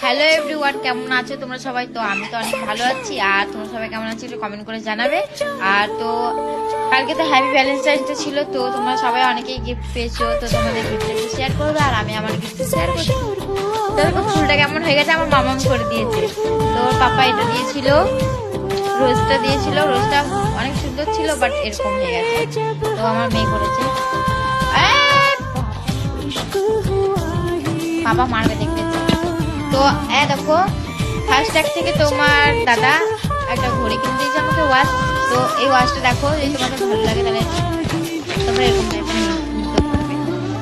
Hello everyone, কেমন আছো তোমরা সবাই? তো আমি তো অনেক ভালো আছি। আর তোমরা সবাই কেমন আছো একটু কমেন্ট করে জানাবে। আর তো কালকে তো হ্যাপি ভ্যালেন্টাইন্স ডে ছিল, তো তোমরা সবাই অনেকেই গিফট পেয়েছো, তো তোমাদের গিফটটা শেয়ার করবে আর আমি আমার গিফট শেয়ার করছি। তো ফুলটা কেমন হয়ে গেছে, আমার মামাম করে দিয়েছে। তো ওর পাপা এটা দিয়েছিল, রোজটা দিয়েছিল। রোজটা অনেক সুন্দর ছিল, বাট এরকম হয়ে গেছে। তো আমার মেয়ে করেছে। বাবা মারবে দেখতেছে। তো দেখো, ফার্স্ট ট্যাগ থেকে তোমার দাদা একটা ঘড়ি কিনে দিয়েছে আমাকে, ওয়াচ। তো এই ওয়াচটা দেখো, যদি তোমাদের ভালো লাগে তাহলে তোমরা এরকম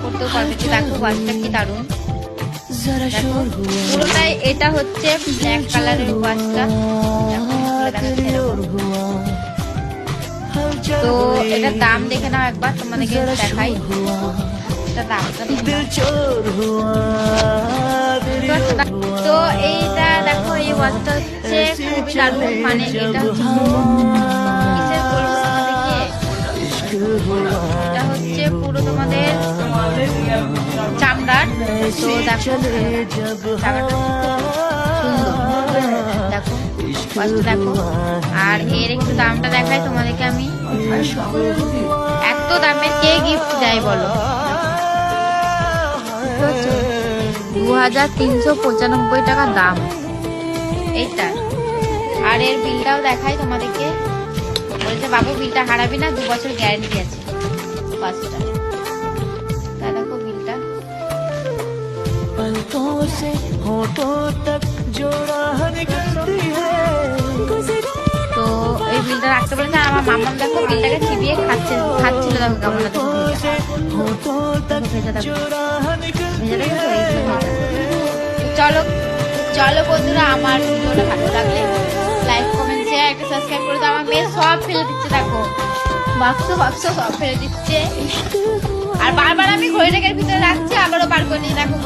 করতেও পারবে। তো দেখো ওয়াচটা কি দারুণ, পুরোটাই এটা হচ্ছে ব্ল্যাক কালারের ওয়াচটা। তো এটার দাম দেখে নাও একবার, তোমাদেরকে দেখাই এটা দামটা। তো এইটা দেখো, এই ওয়াচটা হচ্ছে খুবই দারুণ। মানে এটা হচ্ছে কিসের বলবো তোমাদেরকে, এটা হচ্ছে পুরো তোমাদের চামড়ার। তো দেখো চামড়াটা সুন্দর, দেখো ওয়াচটা দেখো। আর এর একটু দামটা দেখাই তোমাদেরকে আমি। এত দামে কে গিফট দেয় বলো? 2395 টাকা দাম এইটার। আর এর বিলটাও দেখাই তোমাদেরকে। বলছে বাবু বিলটা হারাবি না, 2 বছর গ্যারান্টি আছে পাঁচটা। তা দেখো বিলটা। তো এই বিলটা রাখতে বলেছে। আর আমার মাম্মাম দেখো বিলটাকে চিবিয়ে খাচ্ছিল। দেখো কেমন আছে। চলো চলো বন্ধুরা, আমার ভিডিওটা ভালো লাগলে লাইক কমেন্ট শেয়ার একটা সাবস্ক্রাইব করে দাও। আমার মেয়ে সব ফেলে দিচ্ছে, দেখো বাক্স সব ফেলে দিচ্ছে। আর বারবার আমি ঘড়িটাকে ভিতরে রাখছি, আবারও বার করে নিয়ে দেখো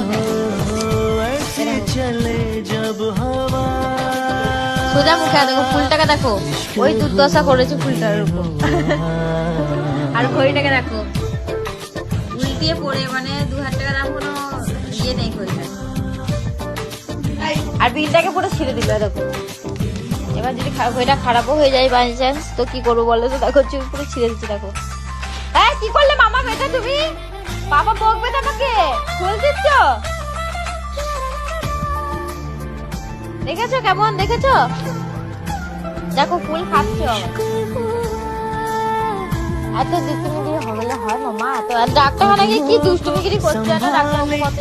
সোজা মুখে। দেখো ফুলটাকে দেখো, ওই দুর্দশা করেছে ফুলটার উপর। আর ঘড়িটাকে দেখো উল্টিয়ে পড়ে, মানে 2000 টাকা দাম, কোনো ইয়ে নেই ঘড়িটা। আর বিলটাকে পুরো ছিঁড়ে দিল দেখো। এবার যদি ঘড়িটা খারাপও হয়ে যায় বাই চান্স, তো কি করবো বলো? তো দেখো পুরো ছিঁড়ে দিচ্ছে। দেখো হ্যাঁ, কি করলে মামা বেটা তুমি? বাবা বকবে তোমাকে, ফুল দিচ্ছ দেখেছো কেমন, দেখেছো? দেখো ফুল খাচ্ছ। এত দুষ্টুমিগিরি হলে হয় মামা? তো ডাক্তারখানা গিয়ে কি দুষ্টুমিগিরি করছো? ডাক্তার কত